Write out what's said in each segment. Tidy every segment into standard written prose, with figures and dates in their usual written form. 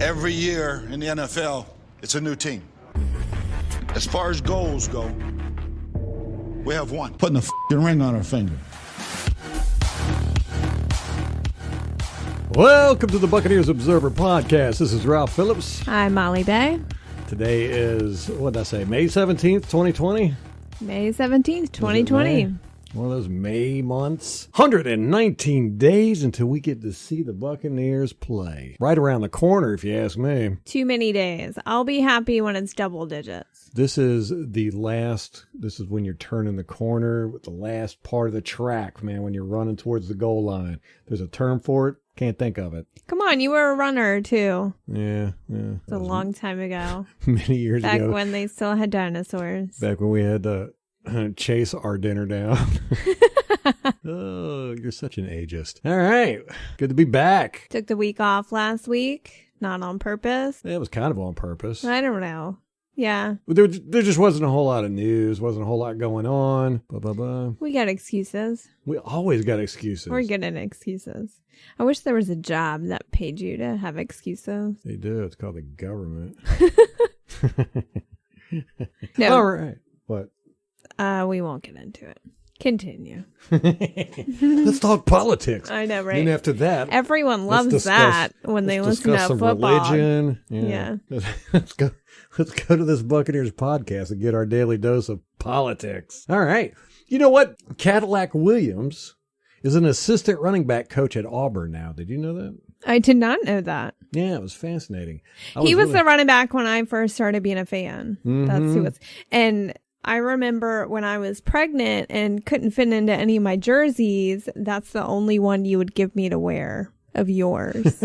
Every year in the NFL, it's a new team. As far as goals go, we have one. Putting a f***ing ring on our finger. Welcome to the Buccaneers Observer Podcast. This is Ralph Phillips. I'm Molly Bay. Today is, what did I say, May 17th, 2020? May 17th, 2020. One of those May months. 119 days until we get to see the Buccaneers play. Right around the corner, if you ask me. Too many days. I'll be happy when it's double digits. This is when you're turning the corner with the last part of the track, man, when you're running towards the goal line. There's a term for it. Can't think of it. Come on, you were a runner, too. Yeah. It's a long time ago. Many years ago. Back when they still had dinosaurs. Back when we had to chase our dinner down. Oh, you're such an ageist. All right. Good to be back. Took the week off last week. Not on purpose. It was kind of on purpose. I don't know. Yeah. There just wasn't a whole lot of news. Wasn't a whole lot going on. Blah, blah, blah. We got excuses. We always got excuses. We're good at excuses. I wish there was a job that paid you to have excuses. They do. It's called the government. No. All right. What? We won't get into it. Continue. Let's talk politics. I know, right? And after that, everyone loves that when they listen to some football. Religion. Yeah. Let's go to this Buccaneers podcast and get our daily dose of politics. All right. You know what? Cadillac Williams is an assistant running back coach at Auburn now. Did you know that? I did not know that. Yeah, it was fascinating. He was the running back when I first started being a fan. Mm-hmm. That's who was. And I remember when I was pregnant and couldn't fit into any of my jerseys, that's the only one you would give me to wear of yours.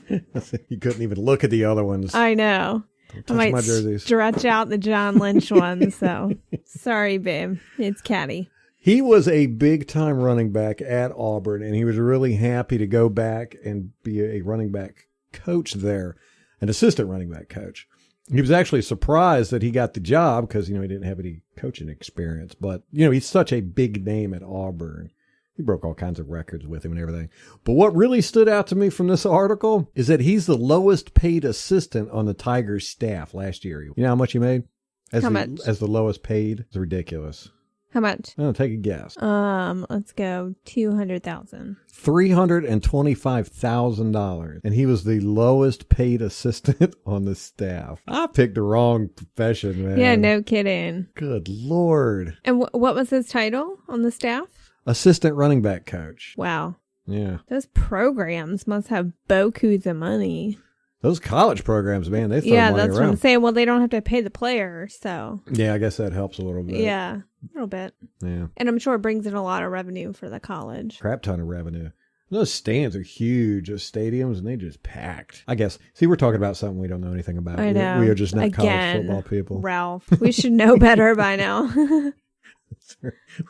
You couldn't even look at the other ones. I know. Don't touch my jerseys. Stretch out the John Lynch one. So sorry, babe. It's Caddy. He was a big-time running back at Auburn, and he was really happy to go back and be a running back coach there, an assistant running back coach. He was actually surprised that he got the job because, he didn't have any coaching experience. But, he's such a big name at Auburn. He broke all kinds of records with him and everything. But what really stood out to me from this article is that he's the lowest paid assistant on the Tigers staff last year. You know how much he made? How much? As the lowest paid? It's ridiculous. How much? Take a guess. Let's go $200,000. $325,000. And he was the lowest paid assistant on the staff. I picked the wrong profession, man. Yeah, no kidding. Good Lord. And what was his title on the staff? Assistant running back coach. Wow. Yeah. Those programs must have beaucoup of money. Those college programs, man, they throw money around. Yeah, that's what I'm saying. Well, they don't have to pay the players, so. Yeah, I guess that helps a little bit. Yeah, a little bit. Yeah. And I'm sure it brings in a lot of revenue for the college. Crap ton of revenue. Those stands are huge, those stadiums, and they just packed. I guess. See, we're talking about something we don't know anything about. I know. We are just not college football people. Ralph, we should know better by now.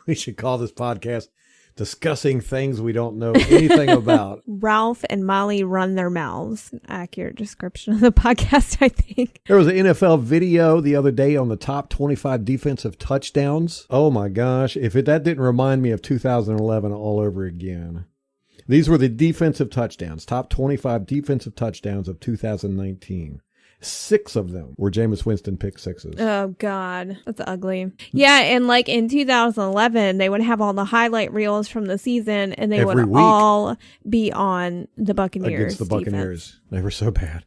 We should call this podcast Discussing Things We Don't Know Anything About. Ralph and Molly run their mouths. An accurate description of the podcast, I think. There was an NFL video the other day on the top 25 defensive touchdowns. Oh my gosh. That didn't remind me of 2011 all over again. These were the defensive touchdowns, top 25 defensive touchdowns of 2019. 6 of them were Jameis Winston pick sixes. Oh, God. That's ugly. Yeah, and like in 2011, they would have all the highlight reels from the season, and they would all be on the Buccaneers. Against the Buccaneers. Defense. They were so bad.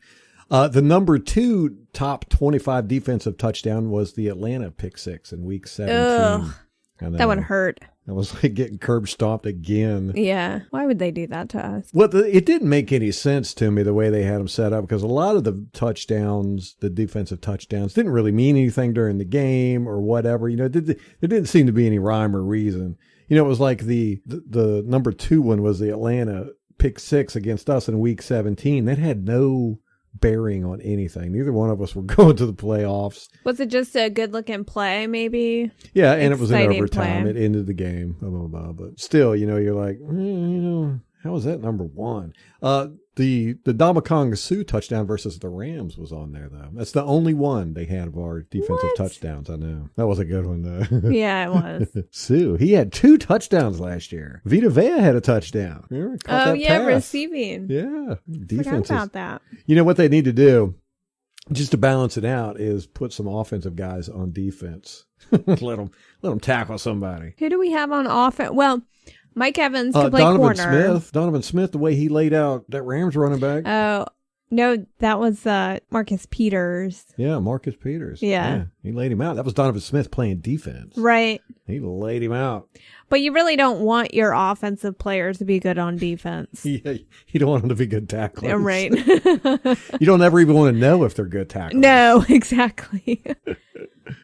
The number 2 top 25 defensive touchdown was the Atlanta pick six in week 17. Ugh, that would hurt. That was like getting curb stomped again. Yeah. Why would they do that to us? Well, it didn't make any sense to me the way they had them set up, because a lot of the touchdowns, the defensive touchdowns, didn't really mean anything during the game or whatever. There didn't seem to be any rhyme or reason. It was like the number 2 one was the Atlanta pick six against us in week 17. That had no bearing on anything. Neither one of us were going to the playoffs. Was it just a good looking play, maybe? Yeah, and it was in overtime. Play. It ended the game. Blah, blah, blah. But still, you're like, How was that number one? The Ndamukong Suh touchdown versus the Rams was on there, though. That's the only one they had of our defensive touchdowns. I know. That was a good one, though. Yeah, it was. Suh, he had 2 touchdowns last year. Vita Vea had a touchdown. Remember? Caught that pass. Receiving. Yeah. Forgot about that. You know what they need to do, just to balance it out, is put some offensive guys on defense. let them tackle somebody. Who do we have on offense? Well, Mike Evans could play corner. Donovan Smith, the way he laid out that Rams running back. Oh, no, that was Marcus Peters. Yeah, Marcus Peters. Yeah. He laid him out. That was Donovan Smith playing defense. Right. He laid him out. But you really don't want your offensive players to be good on defense. Yeah, you don't want them to be good tacklers. Yeah, right. You don't ever even want to know if they're good tacklers. No, exactly.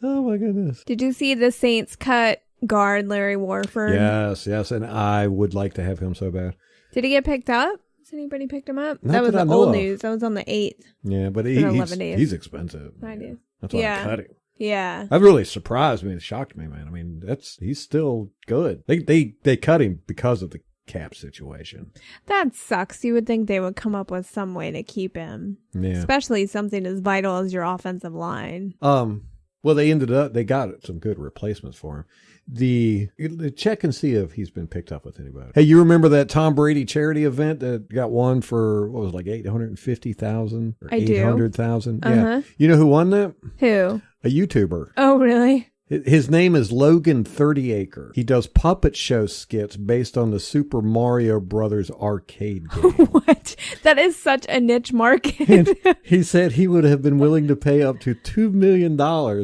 Oh, my goodness. Did you see the Saints cut guard Larry Warford? Yes, and I would like to have him so bad. Did he get picked up? Has anybody picked him up? Not that was that I know old of. news. That was on the 8th. Yeah, but he's expensive. I do. That's why I cut him. Yeah. That really surprised me. It shocked me, man. I mean, he's still good. They cut him because of the cap situation. That sucks. You would think they would come up with some way to keep him. Yeah. Especially something as vital as your offensive line. Well, they got some good replacements for him. The check and see if he's been picked up with anybody. Hey, you remember that Tom Brady charity event that got won for, what was it, like $850,000 or I do. $800,000? Uh-huh. Yeah. You know who won that? Who? A YouTuber. Oh, really? His name is Logan 30acre. He does puppet show skits based on the Super Mario Brothers arcade game. What? That is such a niche market. And he said he would have been willing to pay up to $2 million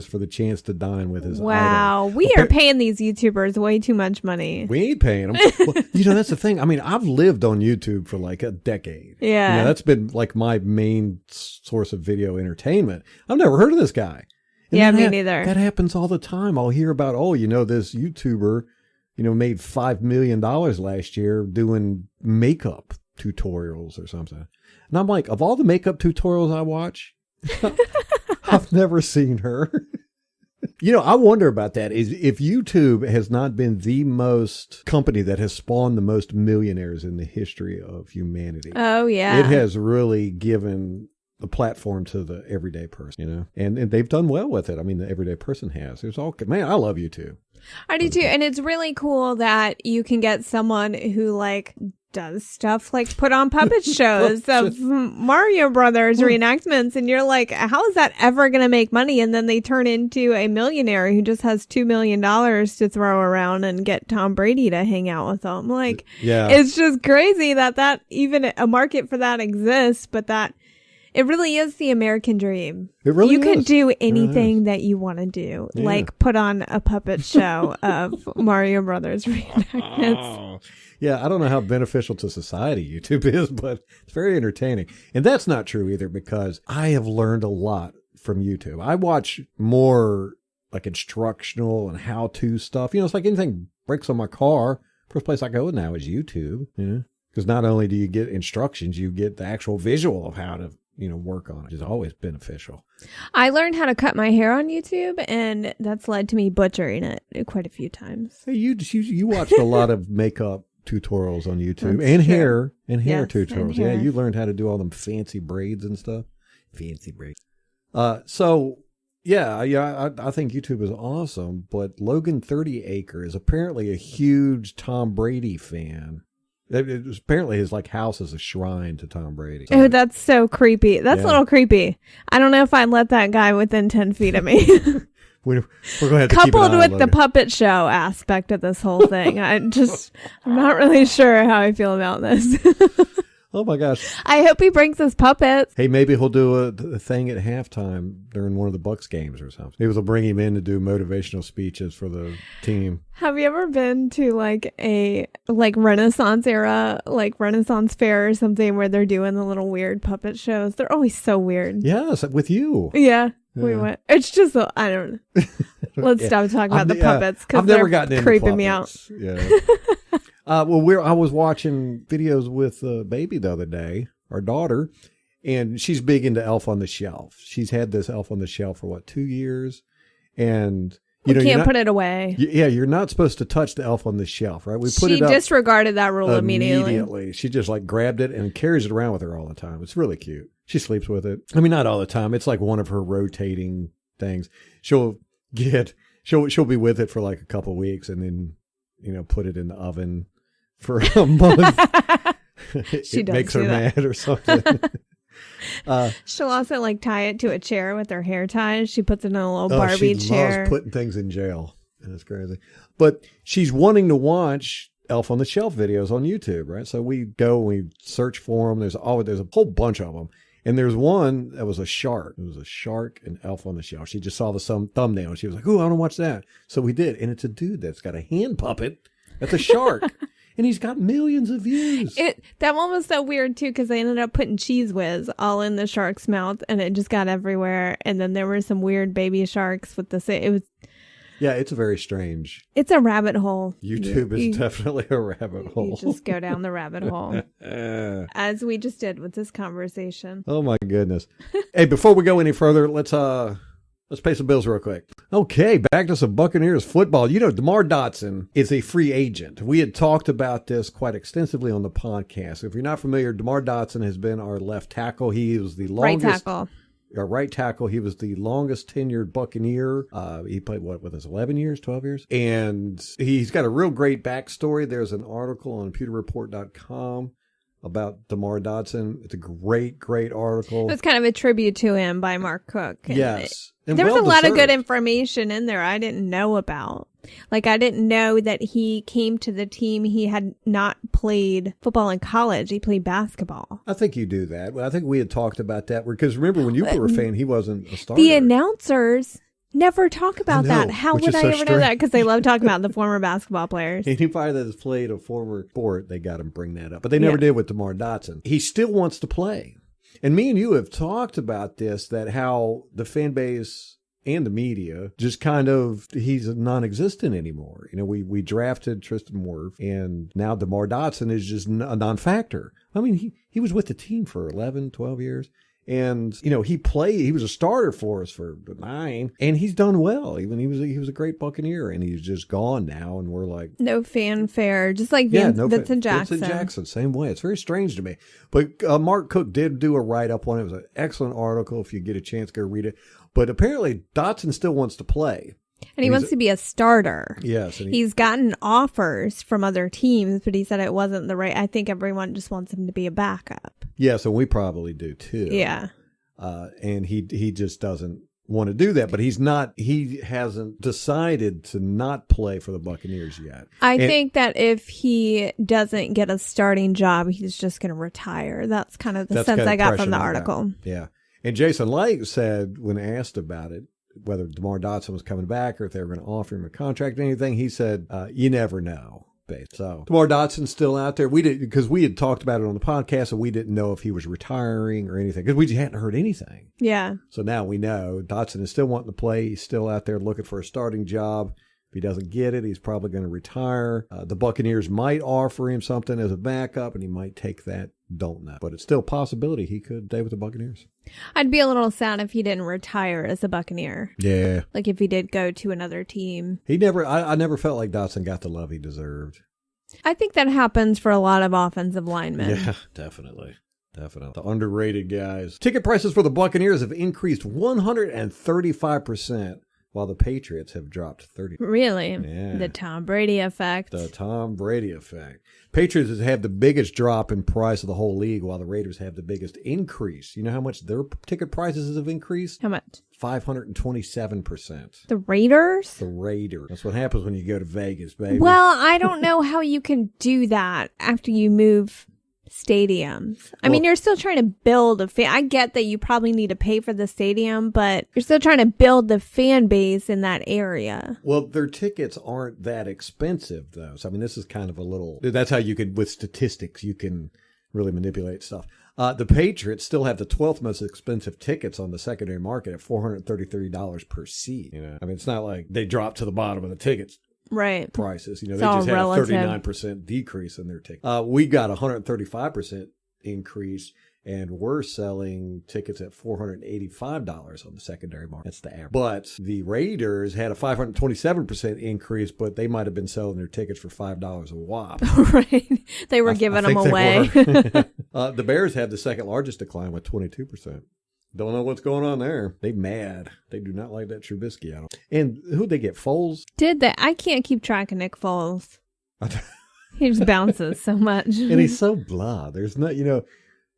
for the chance to dine with his wow. idol. We are paying these YouTubers way too much money. We ain't paying them. Well, that's the thing. I mean, I've lived on YouTube for like a decade. Yeah. That's been like my main source of video entertainment. I've never heard of this guy. And yeah, me neither. That happens all the time. I'll hear about, this YouTuber, made $5 million last year doing makeup tutorials or something. And I'm like, of all the makeup tutorials I watch, I've never seen her. I wonder about that. Is if YouTube has not been the most company that has spawned the most millionaires in the history of humanity. Oh, yeah. It has really given the platform to the everyday person, and they've done well with it. I mean, the everyday person has. Man, I love YouTube. I do too. And it's really cool that you can get someone who does stuff like put on puppet shows of Mario Brothers reenactments. And you're like, how is that ever going to make money? And then they turn into a millionaire who just has $2 million to throw around and get Tom Brady to hang out with them. It's just crazy that even a market for that exists, but that it really is the American dream. It really You is. can do anything that you want to do, like put on a puppet show of Mario Brothers reenactments. Oh. Yeah, I don't know how beneficial to society YouTube is, but it's very entertaining. And that's not true either, because I have learned a lot from YouTube. I watch more like instructional and how-to stuff. It's like anything breaks on my car. First place I go now is YouTube, because not only do you get instructions, you get the actual visual of how to work on it, which is always beneficial. I learned how to cut my hair on YouTube, and that's led to me butchering it quite a few times. Hey, you watched a lot of makeup tutorials on YouTube and hair tutorials. And hair. Yeah, you learned how to do all them fancy braids and stuff. Fancy braids. I think YouTube is awesome, but Logan 30acre is apparently a huge Tom Brady fan. Apparently his house is a shrine to Tom Brady. Oh, that's so creepy. That's a little creepy. I don't know if I'd let that guy within 10 feet of me. We're going to have to coupled keep an eye with on the Logan. puppet show aspect of this whole thing. I'm not really sure how I feel about this. Oh my gosh. I hope he brings his puppets. Hey, maybe he'll do a thing at halftime during one of the Bucs games or something. Maybe they'll bring him in to do motivational speeches for the team. Have you ever been to a Renaissance era, Renaissance fair or something where they're doing the little weird puppet shows? They're always so weird. Yes, with you. Yeah. We went. It's just, I don't know. Let's stop talking about the puppets because they're creeping me out. Yeah. I was watching videos with Baby the other day, our daughter, and she's big into Elf on the Shelf. She's had this Elf on the Shelf for 2 years, and We can't put it away. Yeah, you're not supposed to touch the elf on the shelf, right? We put She it up disregarded that rule immediately. She just like grabbed it and carries it around with her all the time. It's really cute. She sleeps with it. I mean, not all the time. It's like one of her rotating things. She'll be with it for like a couple of weeks and then, put it in the oven for a month. It makes her mad or something. She'll also like tie it to a chair with her hair ties. She puts it in a little Barbie chair. She loves putting things in jail. And it's crazy. But she's wanting to watch Elf on the Shelf videos on YouTube, right? So we go and we search for them. There's a whole bunch of them. And there's one that was a shark. It was a shark and Elf on the Shelf. She just saw the thumbnail and she was like, "Ooh, I want to watch that." So we did. And it's a dude that's got a hand puppet that's a shark. And he's got millions of views. That one was so weird, too, because they ended up putting Cheese Whiz all in the shark's mouth, and it just got everywhere. And then there were some weird baby sharks with Yeah, it's very strange. It's a rabbit hole. YouTube is definitely a rabbit hole. You just go down the rabbit hole. As we just did with this conversation. Oh, my goodness. Hey, before we go any further, let's pay some bills real quick. Okay, back to some Buccaneers football. Demar Dotson is a free agent. We had talked about this quite extensively on the podcast. If you're not familiar, Demar Dotson has been our left tackle. He was the longest... Right tackle. Our right tackle. He was the longest tenured Buccaneer. He played, with us, 11 years, 12 years? And he's got a real great backstory. There's an article on pewterreport.com about Demar Dotson. It's a great, great article. It was kind of a tribute to him by Mark Cook. Yes. There was a lot of good information in there I didn't know about. Like, I didn't know that he came to the team. He had not played football in college. He played basketball. I think you do that. Well, I think we had talked about that because remember when you were a fan, he wasn't a starter. The announcers never talk about that. How would I ever know that? Because they love talking about the former basketball players. Anybody that has played a former sport, they got to bring that up. But they never did with Demar Dotson. He still wants to play. And me and you have talked about this, that how the fan base and the media just kind of, he's non-existent anymore. We drafted Tristan Wirf, and now Demar Dotson is just a non-factor. I mean, he was with the team for 11, 12 years. And, he was a starter for us for 9, and he's done well. Even he was a great Buccaneer, and he's just gone now, and we're like... No fanfare, just like Vincent Jackson. Vincent Jackson, same way. It's very strange to me. But Mark Cook did do a write-up on it. It was an excellent article. If you get a chance, go read it. But apparently, Dotson still wants to play. And he wants to be a starter. Yes. He's gotten offers from other teams, but he said it wasn't the right. I think everyone just wants him to be a backup. Yeah, so we probably do too. Yeah. And he just doesn't want to do that, but he hasn't decided to not play for the Buccaneers yet. I think that if he doesn't get a starting job, he's just going to retire. That's kind of the sense I got from the article. Yeah. And Jason Light said, when asked about it, whether Demar Dotson was coming back or if they were going to offer him a contract or anything, he said, you never know. So Demar Dotson's still out there. Because we had talked about it on the podcast, and we didn't know if he was retiring or anything because we just hadn't heard anything. Yeah. So now we know Dotson is still wanting to play. He's still out there looking for a starting job. If he doesn't get it, he's probably going to retire. The Buccaneers might offer him something as a backup, and he might take that. Don't know. But it's still a possibility he could stay with the Buccaneers. I'd be a little sad if he didn't retire as a Buccaneer. Yeah. Like if he did go to another team. I never felt like Dotson got the love he deserved. I think that happens for a lot of offensive linemen. Yeah, definitely. The underrated guys. Ticket prices for the Buccaneers have increased 135%. While the Patriots have dropped 30%. Really? Yeah. The Tom Brady effect. Patriots have the biggest drop in price of the whole league, while the Raiders have the biggest increase. You know how much their ticket prices have increased? How much? 527%. The Raiders? The Raiders. That's what happens when you go to Vegas, baby. Well, I don't know how you can do that after you move stadiums. I mean, you're still trying to build a fan. I get that you probably need to pay for the stadium, but you're still trying to build the fan base in that area. Well, their tickets aren't that expensive, though. So, I mean, this is kind of that's how you could, with statistics, you can really manipulate stuff. The Patriots still have the 12th most expensive tickets on the secondary market at $433 per seat. I mean, it's not like they dropped to the bottom of the tickets. Right. Prices. They just had a 39% decrease in their ticket. We got a 135% increase, And we're selling tickets at $485 on the secondary market. That's the average. But the Raiders had a 527% increase, but they might have been selling their tickets for $5 a whop. Right. They were giving them away. The Bears had the second largest decline with 22%. Don't know what's going on there. They mad. They do not like that Trubisky. And who'd they get? Foles? Did they? I can't keep track of Nick Foles. He just bounces so much. And he's so blah. There's not,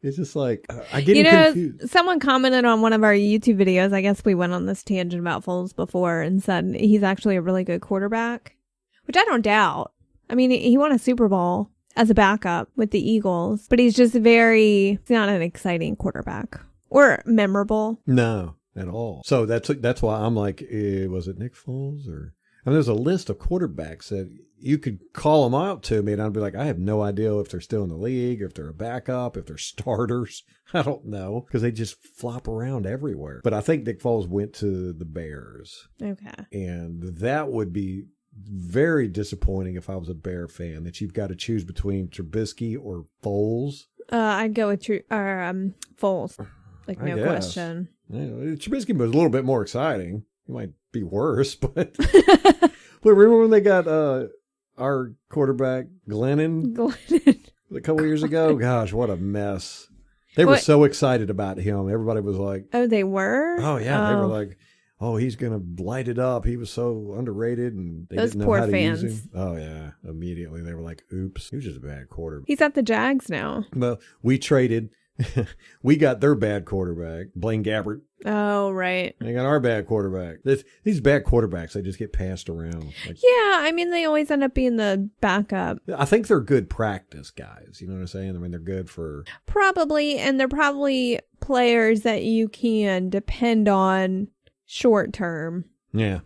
it's just like, I get confused. Someone commented on one of our YouTube videos. I guess we went on this tangent about Foles before and said he's actually a really good quarterback, which I don't doubt. I mean, he won a Super Bowl as a backup with the Eagles, but he's not an exciting quarterback or memorable. No, at all. So that's why I'm like, was it Nick Foles or... I mean, there's a list of quarterbacks that you could call them out to me, and I'd be like, I have no idea if they're still in the league, if they're a backup, if they're starters. I don't know, because they just flop around everywhere. But I think Nick Foles went to the Bears. Okay. And that would be very disappointing if I was a Bear fan, that you've got to choose between Trubisky or Foles. I'd go with Foles. Like, no question. Yeah, Trubisky was a little bit more exciting. He might be worse, but but remember when they got our quarterback Glennon a couple years ago? Gosh, what a mess! They were so excited about him. Everybody was like, "Oh, they were? Oh yeah, they were like, oh, he's gonna light it up. He was so underrated, and they those didn't know poor how to fans. use him." Oh yeah, immediately they were like, "Oops, he was just a bad quarterback." He's at the Jags now. Well, we traded. We got their bad quarterback, Blaine Gabbert. Oh, right. They got our bad quarterback. These bad quarterbacks, they just get passed around. Yeah, I mean, they always end up being the backup. I think they're good practice guys. You know what I'm saying? I mean, they're good for... Probably, and they're probably players that you can depend on short term. Yeah.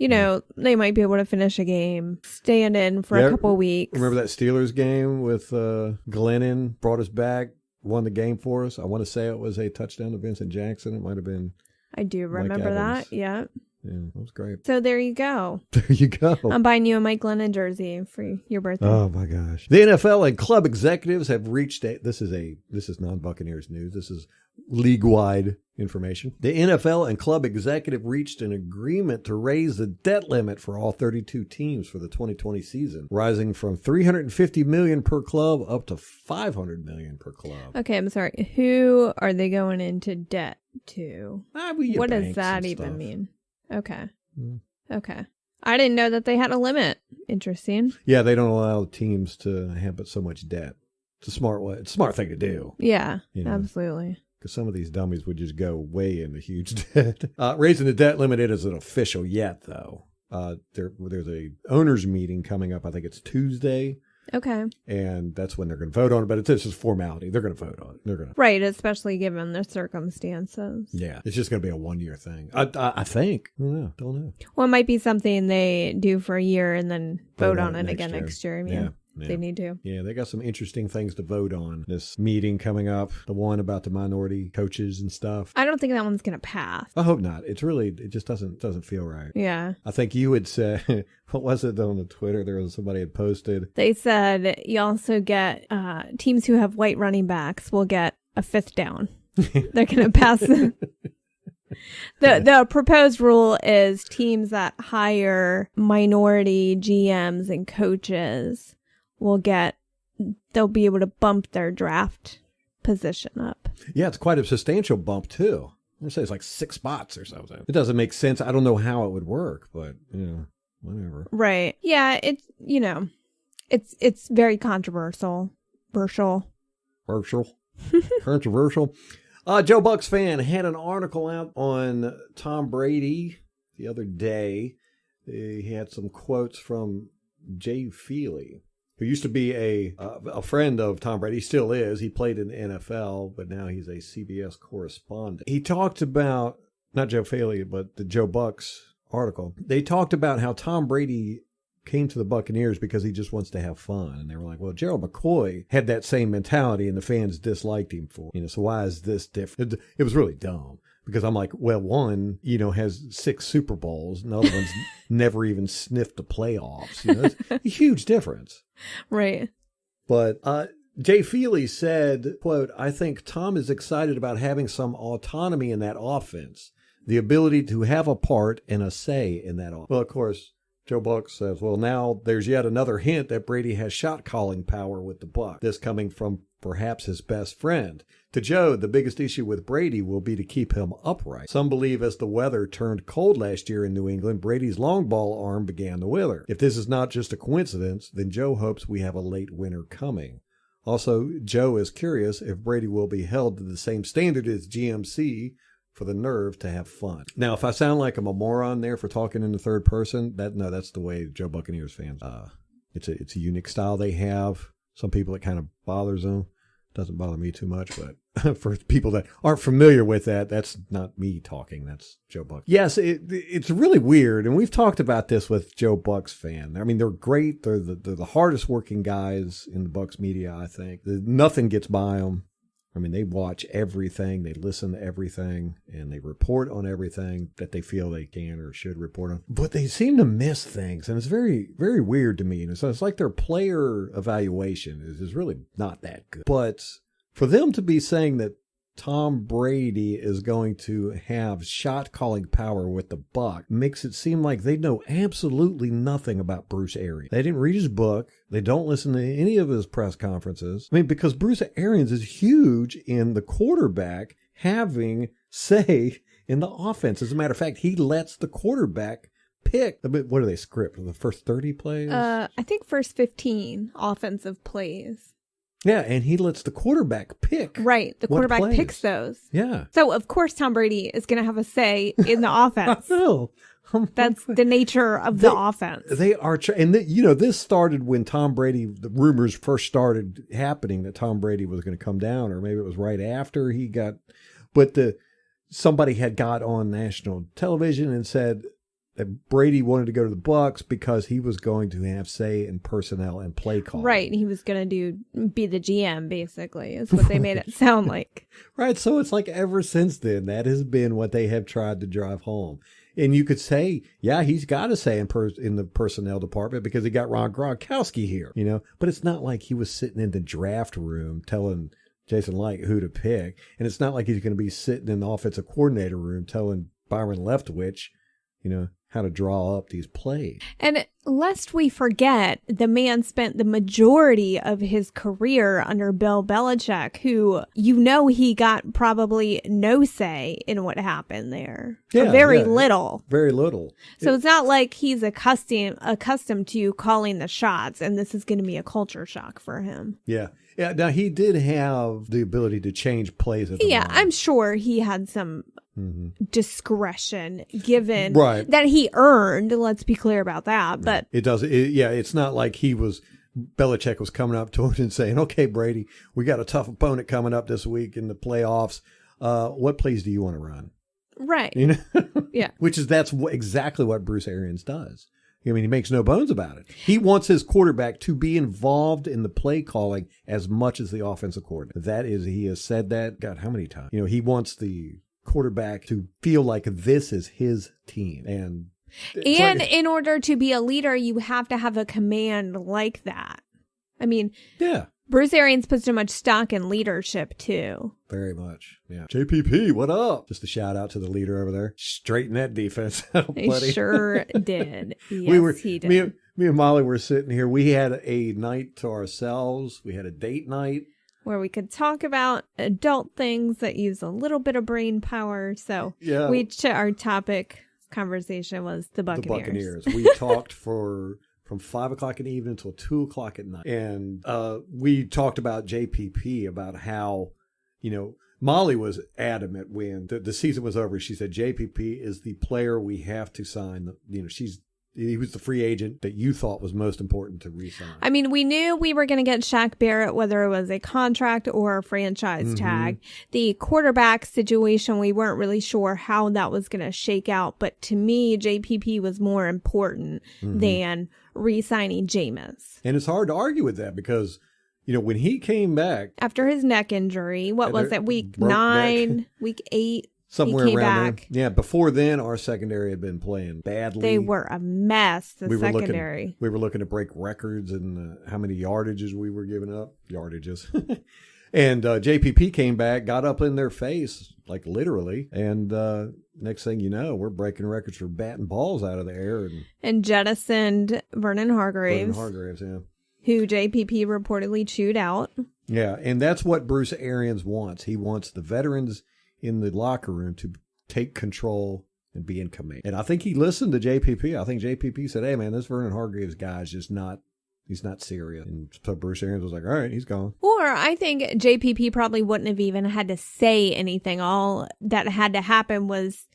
They might be able to finish a game, stand in for a couple of weeks. Remember that Steelers game with Glennon brought us back? Won the game for us. I want to say it was a touchdown to Vincent Jackson. It might have been. I do remember that. Yeah. Yeah, that was great. So there you go. There you go. I'm buying you a Mike Glennon jersey for your birthday. Oh my gosh. The NFL and club executives have reached this is non-Buccaneers news. This is league-wide information. The NFL and club executive reached an agreement to raise the debt limit for all 32 teams for the 2020 season, rising from $350 million per club up to $500 million per club. Okay, I'm sorry. Who are they going into debt to? What does that even mean? Okay. Okay. I didn't know that they had a limit. Interesting. Yeah, they don't allow teams to have but so much debt. It's a smart way. It's a smart thing to do. Yeah, absolutely. Because some of these dummies would just go way into huge debt. Raising the debt limit isn't official yet, though. There's a owners meeting coming up. I think it's Tuesday. Okay. And that's when they're going to vote on it. But it's just formality. They're going to vote on it. Right, especially given the circumstances. Yeah, it's just going to be a 1-year thing. I think. Don't know. Well, it might be something they do for a year and then vote on it again next year. Yeah. They need to. Yeah, they got some interesting things to vote on. This meeting coming up, the one about the minority coaches and stuff. I don't think that one's going to pass. I hope not. It just doesn't feel right. Yeah. I think you would say, what was it on the Twitter? There was somebody had posted. They said you also get teams who have white running backs will get a 5th down. They're going to pass them. The proposed rule is teams that hire minority GMs and coaches they'll be able to bump their draft position up. Yeah, it's quite a substantial bump too. I'm gonna say it's like 6 spots or something. It doesn't make sense. I don't know how it would work, but whatever. Right. Yeah, it's very controversial. Controversial. Joe Bucs fan had an article out on Tom Brady the other day. He had some quotes from Jay Feely, who used to be a friend of Tom Brady. He still is. He played in the NFL, but now he's a CBS correspondent. He talked about, not Joe Feely, but the Joe Bucs article. They talked about how Tom Brady came to the Buccaneers because he just wants to have fun. And they were like, well, Gerald McCoy had that same mentality and the fans disliked him for it. So why is this different? It was really dumb. Because I'm like, well, one, has 6 Super Bowls, and the other one's never even sniffed the playoffs. It's a huge difference. Right. But Jay Feely said, quote, I think Tom is excited about having some autonomy in that offense, the ability to have a part and a say in that offense. Well, of course, Joe Buck says, well, now there's yet another hint that Brady has shot calling power with the Bucs. This coming from perhaps his best friend. To Joe, the biggest issue with Brady will be to keep him upright. Some believe as the weather turned cold last year in New England, Brady's long ball arm began to wither. If this is not just a coincidence, then Joe hopes we have a late winter coming. Also, Joe is curious if Brady will be held to the same standard as GMC for the nerve to have fun. Now, if I sound like I'm a moron there for talking in the third person, that's the way Joe Buccaneers fans. It's a unique style they have. Some people it kind of bothers them. Doesn't bother me too much, but for people that aren't familiar with that, that's not me talking. That's Joe Buck. Yes, it's really weird, and we've talked about this with Joe Buck's fan. I mean, they're great. They're the hardest working guys in the Bucs media, I think. Nothing gets by them. I mean, they watch everything, they listen to everything, and they report on everything that they feel they can or should report on. But they seem to miss things, and it's very, very weird to me. And so it's like their player evaluation is really not that good. But for them to be saying that Tom Brady is going to have shot-calling power with the Bucs makes it seem like they know absolutely nothing about Bruce Arians. They didn't read his book. They don't listen to any of his press conferences. I mean, because Bruce Arians is huge in the quarterback having say in the offense. As a matter of fact, he lets the quarterback pick. What do they script? The first 30 plays? I think first 15 offensive plays. Yeah, and he lets the quarterback pick. Right. The quarterback picks those. Yeah. So, of course, Tom Brady is going to have a say in the offense. That's the nature of the offense. They are, and this started when Tom Brady, the rumors first started happening that Tom Brady was going to come down, or maybe it was right after he got, but somebody had got on national television and said that Brady wanted to go to the Bucs because he was going to have say in personnel and play calling. Right. He was going to be the GM, basically, is what they made it sound like. Right. So it's like ever since then, that has been what they have tried to drive home. And you could say, yeah, he's got a say in the personnel department because he got Ron Gronkowski here, but it's not like he was sitting in the draft room telling Jason Light who to pick. And it's not like he's going to be sitting in the offensive coordinator room telling Byron Leftwich, how to draw up these plays. And lest we forget, the man spent the majority of his career under Bill Belichick, who, he got probably no say in what happened there. Yeah, very little. Very little. So it's not like he's accustomed to calling the shots, and this is going to be a culture shock for him. Yeah. Yeah. Now, he did have the ability to change plays at the moment. I'm sure he had some discretion given right. that he earned. Let's be clear about that. But it does. It's not like Belichick was coming up to him and saying, okay, Brady, we got a tough opponent coming up this week in the playoffs. What plays do you want to run? Right. Yeah. That's exactly what Bruce Arians does. I mean, he makes no bones about it. He wants his quarterback to be involved in the play calling as much as the offensive coordinator. He has said that, God, how many times? He wants the quarterback to feel like this is his team. And in order to be a leader, you have to have a command like that. I mean, yeah. Bruce Arians puts so much stock in leadership, too. Very much, yeah. JPP, what up? Just a shout out to the leader over there. Straighten that defense out, buddy. He sure did. Yes, he did. Me and Molly were sitting here. We had a night to ourselves. We had a date night. Where we could talk about adult things that use a little bit of brain power. So yeah. Our topic conversation was the Buccaneers. We talked from 5 o'clock in the evening until 2 o'clock at night. And we talked about JPP, about how, Molly was adamant when the season was over. She said, JPP is the player we have to sign. He was the free agent that you thought was most important to re-sign. I mean, we knew we were going to get Shaq Barrett, whether it was a contract or a franchise tag. The quarterback situation, we weren't really sure how that was going to shake out. But to me, JPP was more important than re-signing Jameis. And it's hard to argue with that because, when he came back. After his neck injury, what was it, week 9, week 8? Somewhere came around back. there. Yeah, before then, our secondary had been playing badly. They were a mess, the secondary. We were looking to break records and how many yardages we were giving up. Yardages. And JPP came back, got up in their face, like literally. And next thing you know, we're breaking records for batting balls out of the air. And jettisoned Vernon Hargreaves. Yeah. Who JPP reportedly chewed out. Yeah, and that's what Bruce Arians wants. He wants the veterans in the locker room to take control and be in command. And I think he listened to JPP. I think JPP said, hey, man, this Vernon Hargreaves guy is just not, he's not serious. And so Bruce Arians was like, all right, he's gone. Or I think JPP probably wouldn't have even had to say anything. All that had to happen was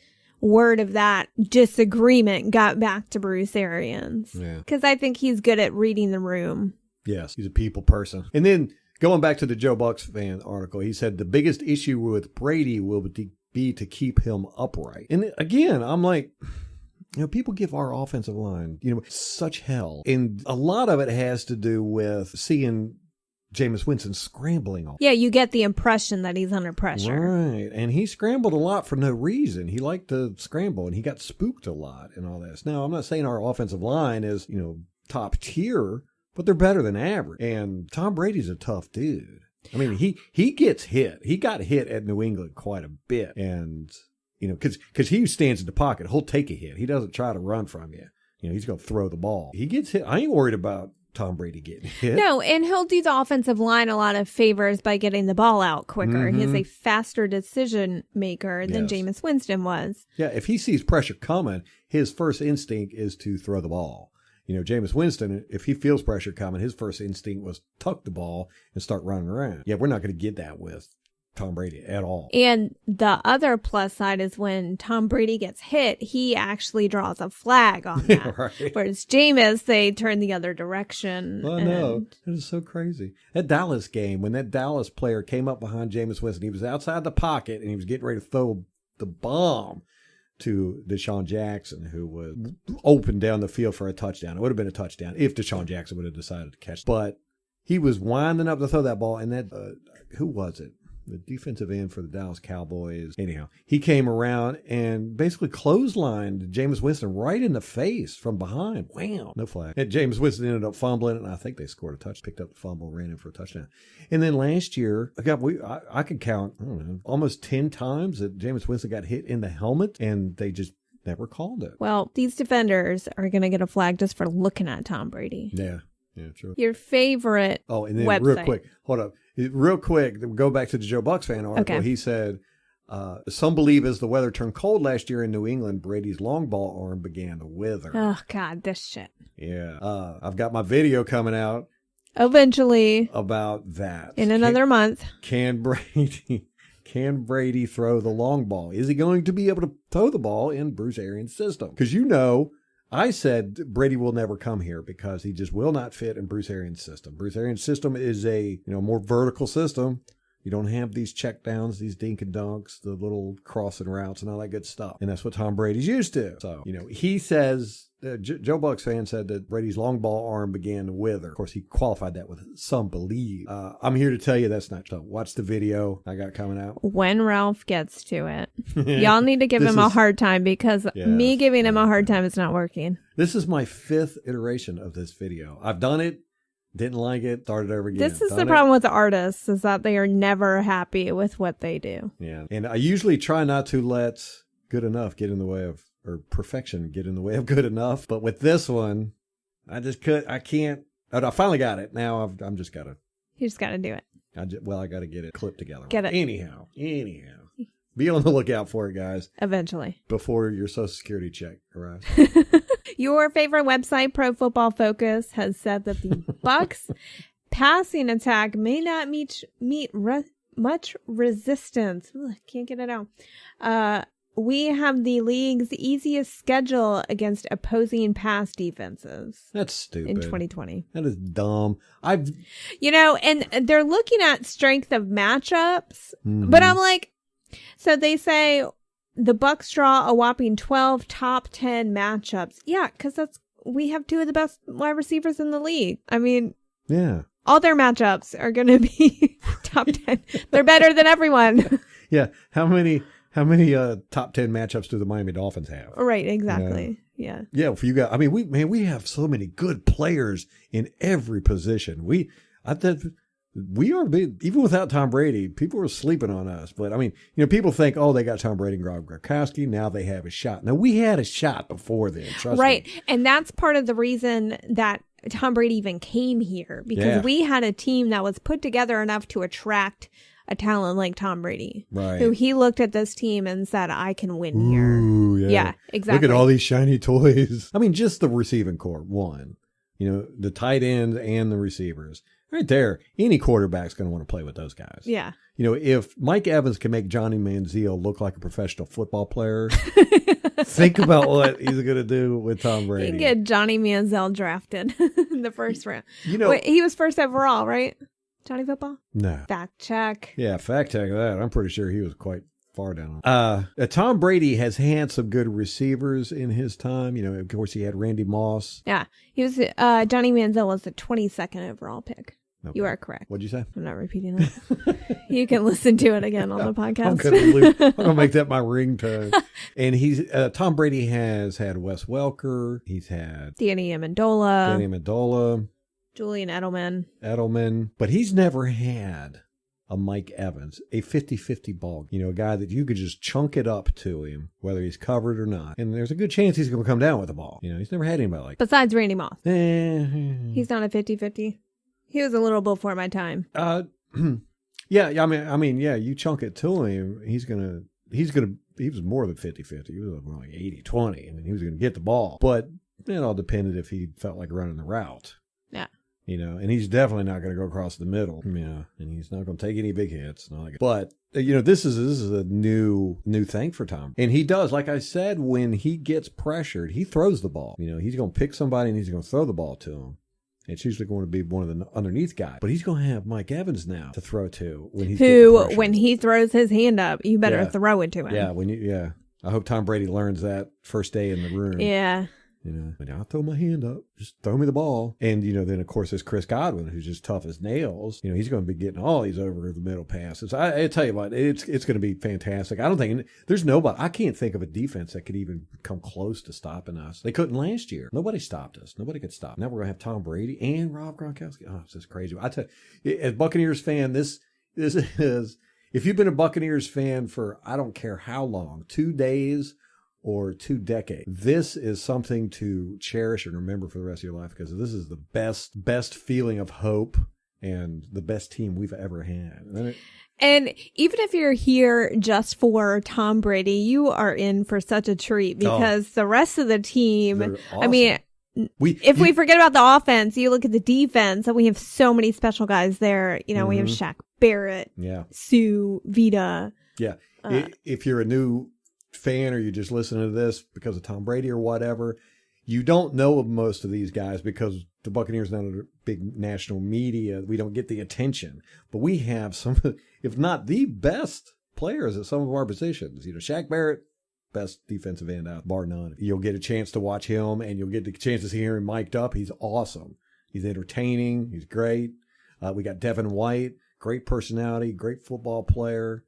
word of that disagreement got back to Bruce Arians. Yeah. Because I think he's good at reading the room. Yes, he's a people person. And then going back to the Joe Bucs fan article, he said the biggest issue with Brady will be to keep him upright. And again, I'm like, people give our offensive line, such hell. And a lot of it has to do with seeing Jameis Winston scrambling. Yeah, you get the impression that he's under pressure. Right. And he scrambled a lot for no reason. He liked to scramble and he got spooked a lot and all this. Now, I'm not saying our offensive line is, top tier, but they're better than average. And Tom Brady's a tough dude. I mean, he gets hit. He got hit at New England quite a bit. And, because he stands in the pocket, he'll take a hit. He doesn't try to run from you. He's going to throw the ball. He gets hit. I ain't worried about Tom Brady getting hit. No, and he'll do the offensive line a lot of favors by getting the ball out quicker. Mm-hmm. He's a faster decision maker than Yes. Jameis Winston was. Yeah, if he sees pressure coming, his first instinct is to throw the ball. Jameis Winston, if he feels pressure coming, his first instinct was tuck the ball and start running around. Yeah, we're not going to get that with Tom Brady at all. And the other plus side is when Tom Brady gets hit, he actually draws a flag on that. Right. Whereas Jameis, they turn the other direction. I know. It is so crazy. That Dallas game, when that Dallas player came up behind Jameis Winston, he was outside the pocket and he was getting ready to throw the bomb to Deshaun Jackson, who was open down the field for a touchdown. It would have been a touchdown if Deshaun Jackson would have decided to catch it. But he was winding up to throw that ball, and that, who was it? The defensive end for the Dallas Cowboys. Anyhow, he came around and basically clotheslined Jameis Winston right in the face from behind. Wham! No flag. And Jameis Winston ended up fumbling it, and I think they scored a touch, picked up the fumble, ran in for a touchdown. And then last year, I could count, almost 10 times that Jameis Winston got hit in the helmet, and they just never called it. Well, these defenders are going to get a flag just for looking at Tom Brady. Yeah. Yeah, true. Your favorite Oh, and then website. real quick, hold up. Real quick, go back to the Joe Bucs fan article. Okay. He said, some believe as the weather turned cold last year in New England, Brady's long ball arm began to wither. Oh, God, this shit. Yeah. I've got my video coming out Eventually, about that. in another month. Can Brady throw the long ball? Is he going to be able to throw the ball in Bruce Arians' system? Because I said Brady will never come here because he just will not fit in Bruce Arians' system. Bruce Arians' system is a more vertical system. You don't have these check downs, these dink and dunks, the little crossing routes and all that good stuff. And that's what Tom Brady's used to. So, he says, Joe Bucs fan said that Brady's long ball arm began to wither. Of course, he qualified that with some believe. I'm here to tell you that's not true. Watch the video I got coming out. When Ralph gets to it. Y'all need to give him a hard time because me giving him a hard time is not working. This is my 5th iteration of this video. I've done it. Didn't like it, started over again. This is the problem with the artists, is that they are never happy with what they do. Yeah. And I usually try not to let good enough get in the way of, or perfection get in the way of good enough. But with this one, I can't. I finally got it. Now I'm just got to. You just got to do it. I got to get it clipped together. Get it. Anyhow. Be on the lookout for it, guys. Eventually. Before your Social Security check arrives. Your favorite website, Pro Football Focus, has said that the Bucs passing attack may not meet much resistance. Ugh, can't get it out. We have the league's easiest schedule against opposing pass defenses. That's stupid. In 2020. That is dumb. And they're looking at strength of matchups, but I'm like, so they say the Bucs draw a whopping 12 top 10 matchups. Yeah, because we have 2 of the best wide receivers in the league. I mean, yeah, all their matchups are going to be top 10. They're better than everyone. Yeah. How many How many top 10 matchups do the Miami Dolphins have? Right, exactly. Yeah. Yeah, if you got, I mean, we have so many good players in every position. I think we are big, even without Tom Brady, people are sleeping on us. But I mean, people think, oh, they got Tom Brady and Rob Gronkowski. Now they have a shot. Now we had a shot before then. Trust right. me. And that's part of the reason that Tom Brady even came here, because we had a team that was put together enough to attract a talent like Tom Brady, right? Who he looked at this team and said, I can win here. Ooh, Yeah, exactly. Look at all these shiny toys. I mean, just the receiving core, one. The tight ends and the receivers. Right there, any quarterback's going to want to play with those guys. Yeah. If Mike Evans can make Johnny Manziel look like a professional football player, think about what he's going to do with Tom Brady. He can get Johnny Manziel drafted in the first round. Wait, he was first overall, right? Johnny Football? No. Fact check. Yeah, fact check that. I'm pretty sure he was quite far down. Tom Brady has had some good receivers in his time. Of course, he had Randy Moss. Yeah. He was Johnny Manziel was the 22nd overall pick. Okay. You are correct. What'd you say? I'm not repeating that. You can listen to it again on the podcast. I'm gonna make that my ringtone. And he's Tom Brady has had Wes Welker. He's had Danny Amendola. Julian Edelman. But he's never had a Mike Evans, a 50-50 ball. A guy that you could just chunk it up to him, whether he's covered or not. And there's a good chance he's going to come down with the ball. He's never had anybody like that. Besides Randy Moss. He's not a 50-50. He was a little before my time. Yeah, I mean, you chunk it to him, he was more than 50-50. He was more like 80-20. I mean, he was going to get the ball. But it all depended if he felt like running the route. Yeah. And he's definitely not going to go across the middle. Yeah. And he's not going to take any big hits. But, this is a new thing for Tom. And he does, like I said, when he gets pressured, he throws the ball. He's going to pick somebody and he's going to throw the ball to him. It's usually going to be one of the underneath guys. But he's going to have Mike Evans now to throw to when he's when he throws his hand up, you better throw it to him. Yeah, I hope Tom Brady learns that first day in the room. Yeah. I'll throw my hand up. Just throw me the ball. And, then, of course, there's Chris Godwin, who's just tough as nails. He's going to be getting all these over the middle passes. I tell you what, it's going to be fantastic. I don't think there's nobody. I can't think of a defense that could even come close to stopping us. They couldn't last year. Nobody stopped us. Nobody could stop. Now we're going to have Tom Brady and Rob Gronkowski. Oh, it's just crazy. I tell you, as Buccaneers fan, this is, if you've been a Buccaneers fan for, I don't care how long, 2 days or 2 decades. This is something to cherish and remember for the rest of your life, because this is the best feeling of hope and the best team we've ever had. And even if you're here just for Tom Brady, you are in for such a treat, because the rest of the team, awesome. I mean, if we forget about the offense, you look at the defense, and we have so many special guys there. We have Shaq Barrett, Sue, Vita. Yeah. If you're a new fan or you just listen to this because of Tom Brady or whatever, you don't know most of these guys because the Buccaneers are not a big national media. We don't get the attention, but we have some, if not the best players at some of our positions. Shaq Barrett, best defensive end out, bar none. You'll get a chance to watch him, and you'll get the chance to see him mic'd up. He's awesome. He's entertaining. He's great. We got Devin White, great personality, great football player.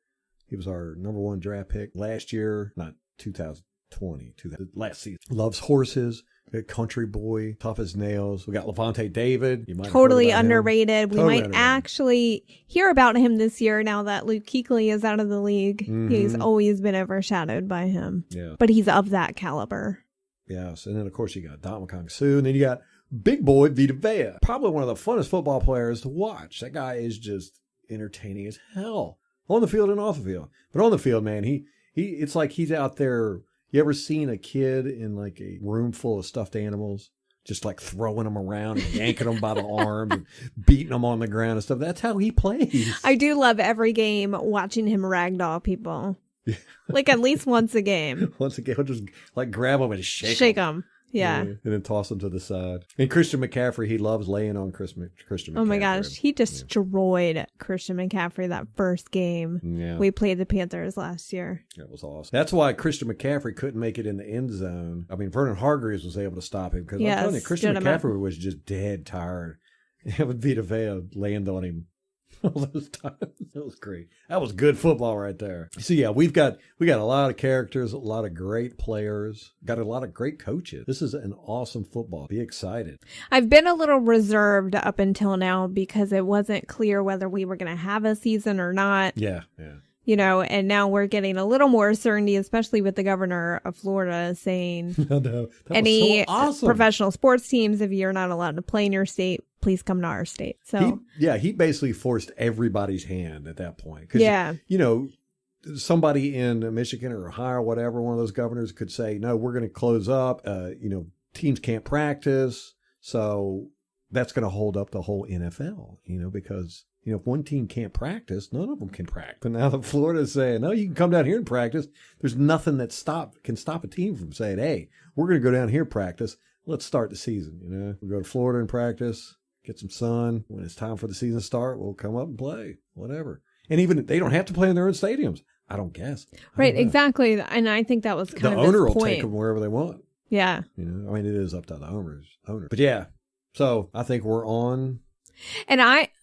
He was our number 1 draft pick last year, not 2020, last season. Loves horses, a country boy, tough as nails. We got Levante David. You might totally underrated. Totally we might underrated. Actually hear about him this year now that Luke Kuechly is out of the league. Mm-hmm. He's always been overshadowed by him. Yeah. But he's of that caliber. Yes. And then, of course, you got Dominic Sue, and then you got big boy Vita Vea. Probably one of the funnest football players to watch. That guy is just entertaining as hell. On the field and off the field. But on the field, man, he it's like he's out there. You ever seen a kid in like a room full of stuffed animals, just like throwing them around and yanking them by the arms and beating them on the ground and stuff? That's how he plays. I do love every game watching him ragdoll people. Yeah. Like at least once a game. Once a game, he'll just like grab them and shake them. Yeah. And then toss them to the side. And Christian McCaffrey, he loves laying on Christian McCaffrey. Oh my gosh. He destroyed Christian McCaffrey that first game. Yeah. We played the Panthers last year. That was awesome. That's why Christian McCaffrey couldn't make it in the end zone. I mean, Vernon Hargreaves was able to stop him, because I'm telling you, Christian McCaffrey was just dead tired. Having Vita Vea land on him All those times. That was great. That was good football right there. So yeah, we got a lot of characters, a lot of great players, got a lot of great coaches. This is an awesome football. Be excited. I've been a little reserved up until now because it wasn't clear whether we were going to have a season or not. Yeah. You know, and now we're getting a little more certainty, especially with the governor of Florida saying any professional sports teams, if you're not allowed to play in your state, please come to our state. So he basically forced everybody's hand at that point. You know, somebody in Michigan or Ohio or whatever, one of those governors could say, no, we're going to close up. You know, teams can't practice. So that's going to hold up the whole NFL, you know, because, you know, if one team can't practice, none of them can practice. But now that Florida's saying, no, you can come down here and practice. There's nothing that can stop a team from saying, hey, we're going to go down here and practice. Let's start the season. You know, we go to Florida and practice, get some sun. When it's time for the season to start, we'll come up and play, whatever. And even they don't have to play in their own stadiums. I don't guess. Right, exactly. And I think that was kind of the owner his will point. take them wherever they want. Yeah. You know, I mean, it is up to the owner. But yeah, so I think we're on. And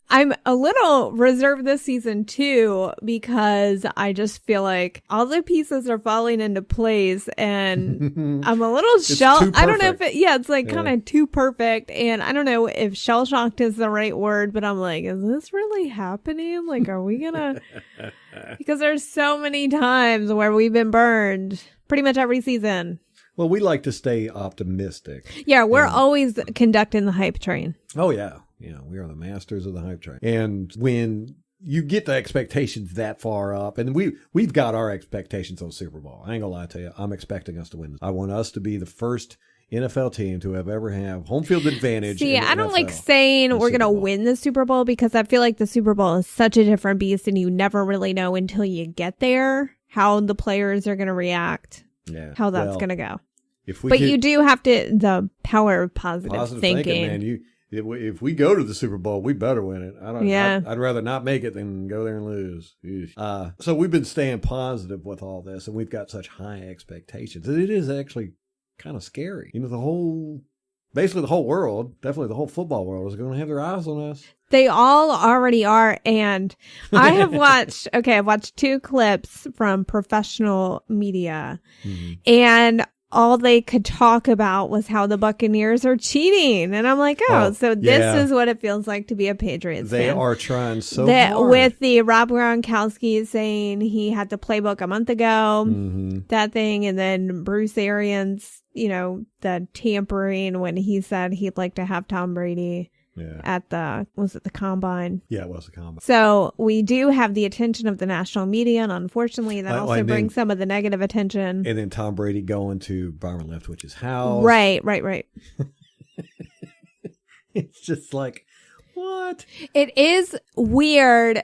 I'm a little reserved this season too, because I just feel like all the pieces are falling into place and I'm a little I don't know if it's like kind of too perfect. And I don't know if shell shocked is the right word, but I'm like, is this really happening? Like, are we gonna, because there's so many times where we've been burned pretty much every season. Well, we like to stay optimistic. Yeah, we're always conducting the hype train. Oh, yeah. Yeah, we are the masters of the hype train. And when you get the expectations that far up, and we've got our expectations on Super Bowl. I ain't gonna lie to you. I'm expecting us to win. I want us to be the first NFL team to ever have home field advantage. See, I don't like saying we're going to win the Super Bowl because I feel like the Super Bowl is such a different beast and you never really know until you get there how the players are going to react, how that's going to go. You do have the power of positive thinking. Man. If we go to the Super Bowl, we better win it. I'd rather not make it than go there and lose. So we've been staying positive with all this, and we've got such high expectations. It is actually kind of scary. You know, basically the whole world, definitely the whole football world, is going to have their eyes on us. They all already are. And I have I've watched 2 clips from professional media, and all they could talk about was how the Buccaneers are cheating. And I'm like, so this is what it feels like to be a Patriots fan. They are trying so hard. With the Rob Gronkowski saying he had the playbook a month ago, that thing. And then Bruce Arians, you know, the tampering when he said he'd like to have Tom Brady. At was it the Combine? Yeah, it was the Combine. So we do have the attention of the national media, and unfortunately that also brings some of the negative attention. And then Tom Brady going to Byron Leftwich's house. Right. It's just like, what? It is weird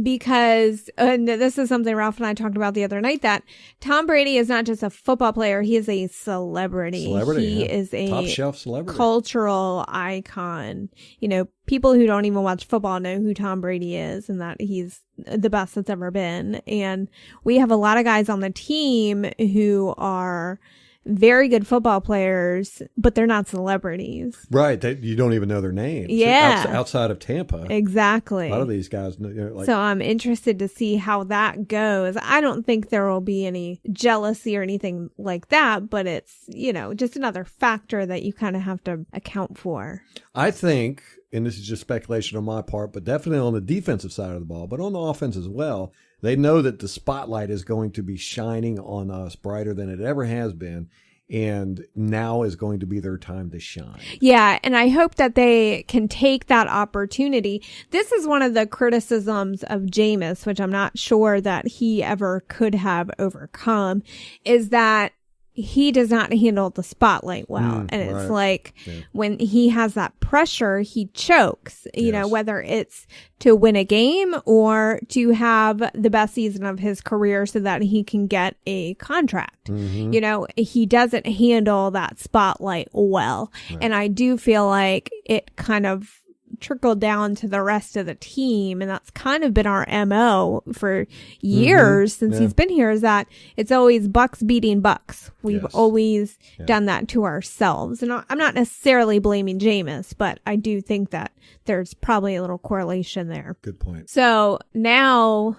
because, and this is something Ralph and I talked about the other night, that Tom Brady is not just a football player, he is a celebrity. He is a top shelf celebrity, cultural icon. You know, people who don't even watch football know who Tom Brady is and that he's the best that's ever been. And we have a lot of guys on the team who are very good football players, but they're not celebrities. Right. You don't even know their names. Yeah. Outside of Tampa. Exactly. A lot of these guys. So I'm interested to see how that goes. I don't think there will be any jealousy or anything like that, but it's, you know, just another factor that you kind of have to account for. I think, and this is just speculation on my part, but definitely on the defensive side of the ball, but on the offense as well, they know that the spotlight is going to be shining on us brighter than it ever has been. And now is going to be their time to shine. Yeah. And I hope that they can take that opportunity. This is one of the criticisms of Jameis, which I'm not sure that he ever could have overcome, is that he does not handle the spotlight well. And it's like when he has that pressure, he chokes, you know, whether it's to win a game or to have the best season of his career so that he can get a contract. You know, he doesn't handle that spotlight well. And I do feel like it kind of trickled down to the rest of the team. And that's kind of been our MO for years since he's been here, is that it's always Bucs beating Bucs. We've always done that to ourselves. And I'm not necessarily blaming Jameis, but I do think that there's probably a little correlation there. Good point. So now,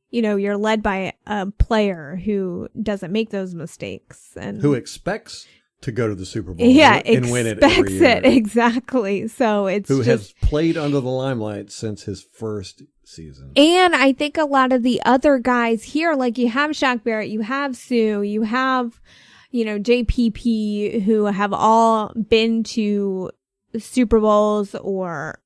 you know, you're led by a player who doesn't make those mistakes and who expects to go to the Super Bowl and win it every year. Exactly. So it's who has played under the limelight since his first season. And I think a lot of the other guys here, like you have Shaq Barrett, you have Sue, you have, you know, JPP, who have all been to Super Bowls or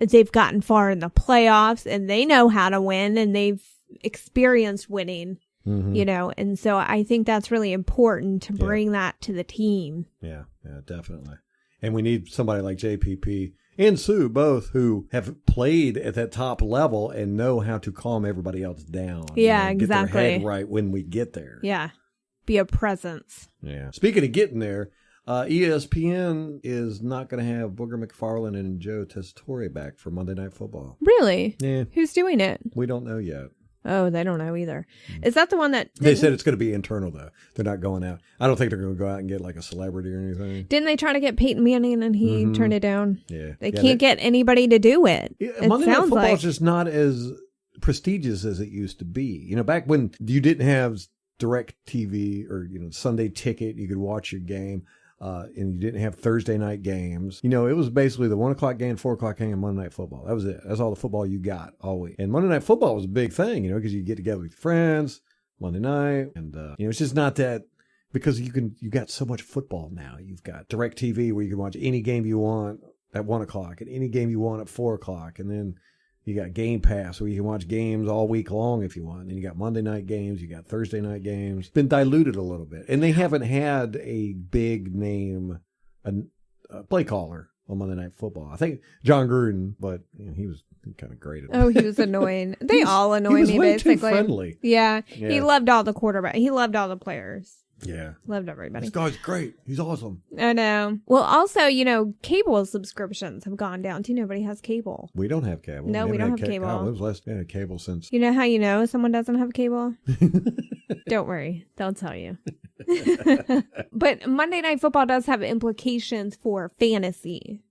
they've gotten far in the playoffs and they know how to win and they've experienced winning. You know, and so I think that's really important to bring that to the team. Yeah, definitely. And we need somebody like JPP and Sue, both, who have played at that top level and know how to calm everybody else down. Yeah, exactly. Get their head right when we get there. Yeah, be a presence. Yeah. Speaking of getting there, ESPN is not going to have Booger McFarland and Joe Tessitore back for Monday Night Football. Really? Yeah. Who's doing it? We don't know yet. Oh, they don't know either. Is that the one that... They said it's going to be internal, though. They're not going out. I don't think they're going to go out and get like a celebrity or anything. Didn't they try to get Peyton Manning and he turned it down? Yeah. They can't get anybody to do it. Monday Night Football is just not as prestigious as it used to be. You know, back when you didn't have direct TV or, you know, Sunday ticket, you could watch your game. And you didn't have Thursday night games. You know, it was basically the 1 o'clock game, 4 o'clock game, and Monday Night Football. That was it. That's all the football you got all week. And Monday Night Football was a big thing, you know, because you get together with your friends Monday night. And, you know, it's just not that, because you got so much football now. You've got direct TV where you can watch any game you want at 1 o'clock and any game you want at 4 o'clock. And then you got Game Pass where you can watch games all week long if you want. And you got Monday night games. You got Thursday night games. It's been diluted a little bit. And they haven't had a big name, a play caller on Monday Night Football. I think John Gruden, but you know, he was kind of great at it. Oh, he was annoying. They all annoy me, basically. Too friendly. Yeah. He loved all the quarterbacks. He loved all the players. Yeah. Loved everybody. This guy's great. He's awesome. I know. Well, also, you know, cable subscriptions have gone down too. Nobody has cable. We don't have cable. No, we don't have cable. Oh, it was less than cable since. You know how you know someone doesn't have cable? Don't worry. They'll tell you. But Monday Night Football does have implications for fantasy.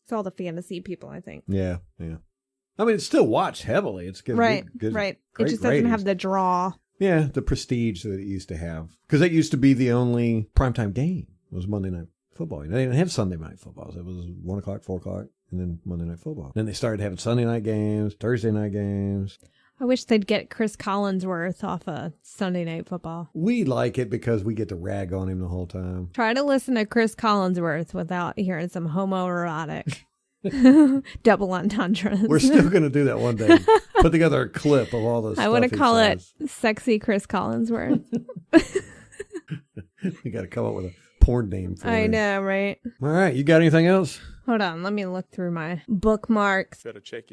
It's all the fantasy people, I think. Yeah. I mean, it's still watched heavily. It's good. Right. Good, it just doesn't have the draw. Yeah, the prestige that it used to have. Because that used to be the only primetime game. It was Monday Night Football. They didn't have Sunday Night Footballs. It was 1 o'clock, 4 o'clock, and then Monday Night Football. Then they started having Sunday night games, Thursday night games. I wish they'd get Chris Collinsworth off of Sunday Night Football. We like it because we get to rag on him the whole time. Try to listen to Chris Collinsworth without hearing some homoerotic double entendres. We're still going to do that one day. Put together a clip of all this. I want to call it Sexy Chris Collinsworth. You got to come up with a porn name for it. I know, right? All right. You got anything else? Hold on. Let me look through my bookmarks. Better check.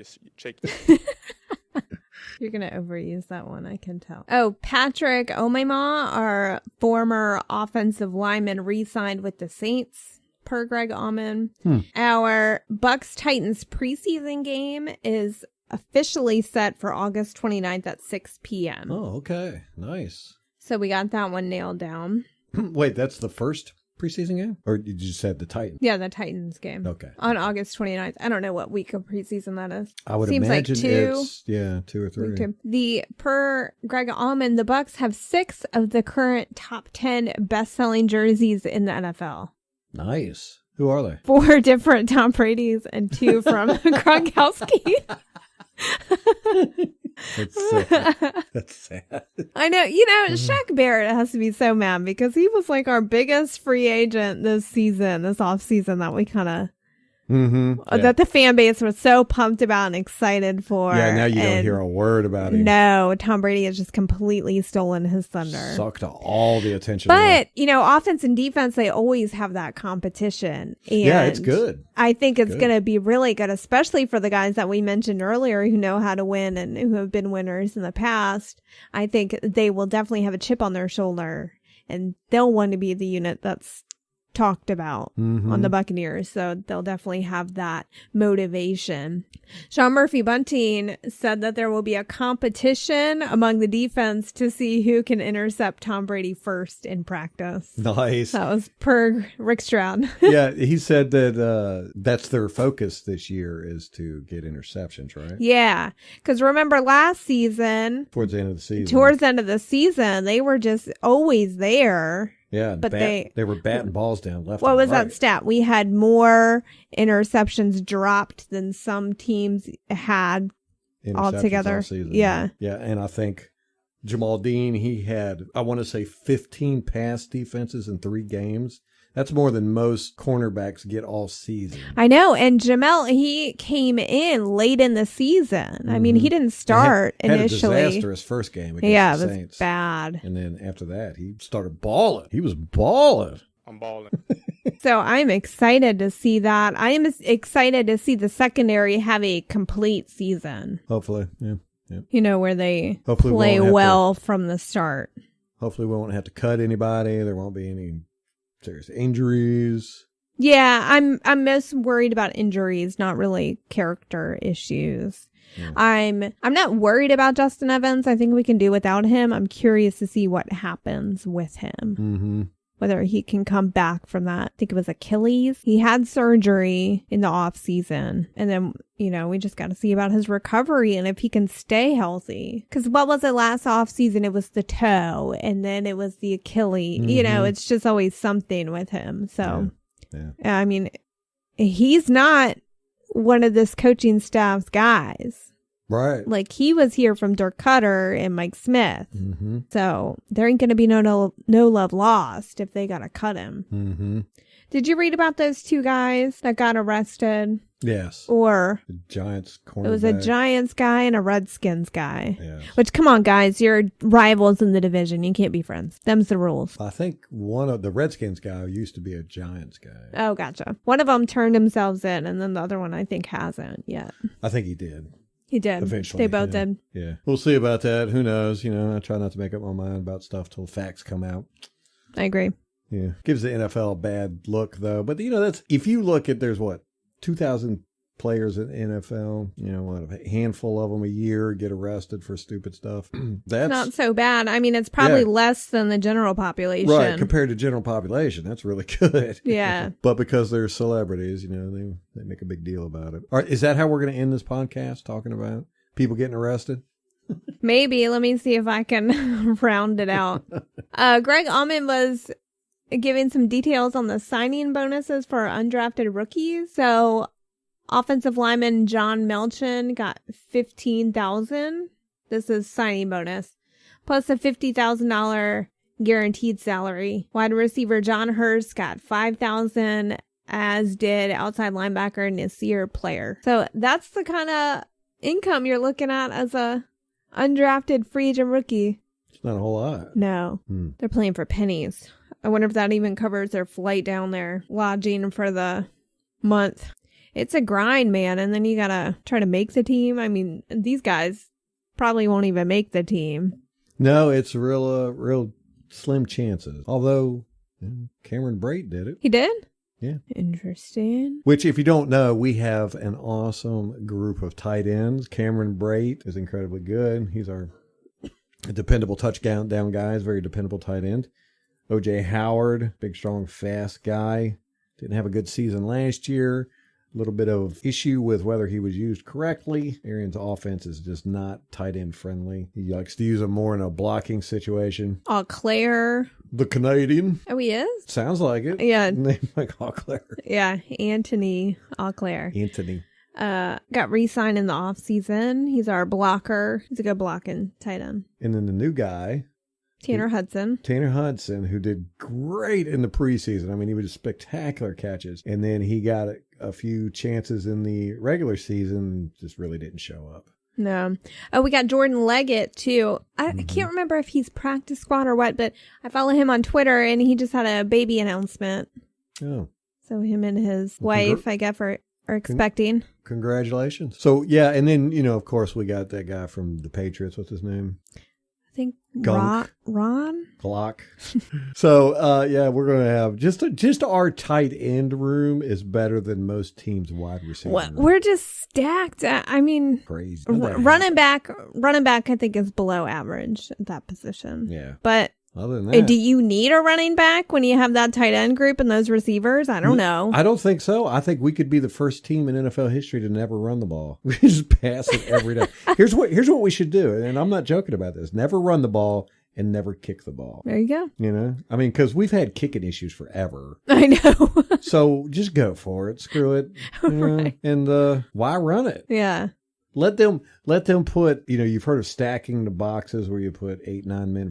You're going to overuse that one, I can tell. Oh, Patrick Omema, our former offensive lineman, re-signed with the Saints, per Greg Auman. Our Bucs-Titans preseason game is officially set for August 29th at 6 p.m. Oh, okay. Nice. So we got that one nailed down. Wait, that's the first preseason game? Or did you say the Titans? Yeah, the Titans game. Okay. On August 29th. I don't know what week of preseason that is. I would Seems imagine like two. It's, 2 or 3. Per Greg Auman, the Bucs have 6 of the current top 10 best-selling jerseys in the NFL. Nice. Who are they? 4 different Tom Brady's and 2 from Gronkowski. That's sad. That's sad. I know. You know, Shaq Barrett has to be so mad because he was like our biggest free agent this off season that we kind of that the fan base was so pumped about and excited for. Yeah, now you don't hear a word about him. No, Tom Brady has just completely stolen his thunder. Sucked all the attention. But, you know, offense and defense, they always have that competition. And yeah, it's good. I think it's going to be really good, especially for the guys that we mentioned earlier who know how to win and who have been winners in the past. I think they will definitely have a chip on their shoulder and they'll want to be the unit that's talked about on the Buccaneers. So they'll definitely have that motivation. Sean Murphy Bunting said that there will be a competition among the defense to see who can intercept Tom Brady first in practice. Nice. That was per Rick Stroud. Yeah, he said that that's their focus this year is to get interceptions, right? Yeah, because remember last season, Towards the end of the season, they were just always there. Yeah, but they were batting balls down left. What was right. that stat? We had more interceptions dropped than some teams had altogether. All season. Yeah. Yeah, and I think Jamal Dean, he had, I want to say 15 pass defenses in 3 games. That's more than most cornerbacks get all season. I know. And Jamel, he came in late in the season. I mean, he didn't start initially. Had a disastrous first game against the Saints. It was bad. And then after that, he started balling. He was balling. I'm balling. So I'm excited to see that. I am excited to see the secondary have a complete season. Hopefully, yeah. You know, where they Hopefully play well from the start. Hopefully we won't have to cut anybody. There won't be any serious injuries. Yeah, I'm most worried about injuries, not really character issues. Yeah. I'm not worried about Justin Evans. I think we can do without him. I'm curious to see what happens with him. Mm-hmm. Whether he can come back from that. I think it was Achilles. He had surgery in the off season. And then, you know, we just got to see about his recovery and if he can stay healthy. Because what was it last off season? It was the toe and then it was the Achilles. You know, it's just always something with him. So, I mean, he's not one of this coaching staff's guys. Right. Like he was here from Dirk Cutter and Mike Smith. Mm-hmm. So there ain't going to be no love lost if they got to cut him. Mm-hmm. Did you read about those 2 guys that got arrested? Yes. Or the Giants cornerback. It was a Giants guy and a Redskins guy. Yes. Which, come on, guys, you're rivals in the division. You can't be friends. Them's the rules. I think one of the Redskins guy used to be a Giants guy. Oh, gotcha. One of them turned themselves in, and then the other one I think hasn't yet. I think he did. He did. Eventually. They both did. Yeah. We'll see about that. Who knows? You know, I try not to make up my mind about stuff till facts come out. I agree. Yeah. Gives the NFL a bad look, though. But, you know, that's if you look at, there's 2,000 players in the NFL, you know, a handful of them a year get arrested for stupid stuff. That's not so bad. I mean, it's probably less than the general population. Right, compared to general population. That's really good. Yeah. But because they're celebrities, you know, they make a big deal about it. All right, is that how we're going to end this podcast, talking about people getting arrested? Maybe. Let me see if I can round it out. Greg Allman was giving some details on the signing bonuses for undrafted rookies. So offensive lineman John Melchin got $15,000. This is signing bonus, plus a $50,000 guaranteed salary. Wide receiver John Hurst got $5,000, as did outside linebacker Nasir Player. So that's the kind of income you're looking at as a undrafted free agent rookie. It's not a whole lot. No, they're playing for pennies. I wonder if that even covers their flight down there, lodging for the month. It's a grind, man, and then you gotta try to make the team. I mean, these guys probably won't even make the team. No, it's real slim chances. Although Cameron Brate did it. He did? Yeah. Interesting. Which, if you don't know, we have an awesome group of tight ends. Cameron Brate is incredibly good. He's our dependable touchdown guy. He's a very dependable tight end. O.J. Howard, big, strong, fast guy. Didn't have a good season last year. A little bit of issue with whether he was used correctly. Arians' offense is just not tight end friendly. He likes to use him more in a blocking situation. Auclair. The Canadian. Oh, he is? Sounds like it. Yeah. Name like Auclair. Yeah, Anthony Auclair. Anthony. Got re-signed in the offseason. He's our blocker. He's a good blocking tight end. And then the new guy. Tanner Hudson, who did great in the preseason. I mean, he was spectacular catches. And then he got a few chances in the regular season, just really didn't show up. No. Oh, we got Jordan Leggett, too. I can't remember if he's practice squad or what, but I follow him on Twitter, and he just had a baby announcement. Oh. So him and his wife, I guess, are expecting. Congratulations. So, yeah, and then, you know, of course, we got that guy from the Patriots. What's his name? think Gunk. Ron. Glock. So, yeah, we're going to have just our tight end room is better than most teams' wide receiver. room. We're just stacked. I mean, Crazy. running back, I think is below average at that position. Yeah. But other than that, do you need a running back when you have that tight end group and those receivers? I don't know. I don't think so. I think we could be the first team in NFL history to never run the ball. We just pass it every day. Here's what we should do, and I'm not joking about this. Never run the ball and never kick the ball. There you go. You know? I mean, because we've had kicking issues forever. I know. So just go for it. Screw it. You know? Right. And why run it? Yeah. Let them put, you've heard of stacking the boxes where you put 8, 9 men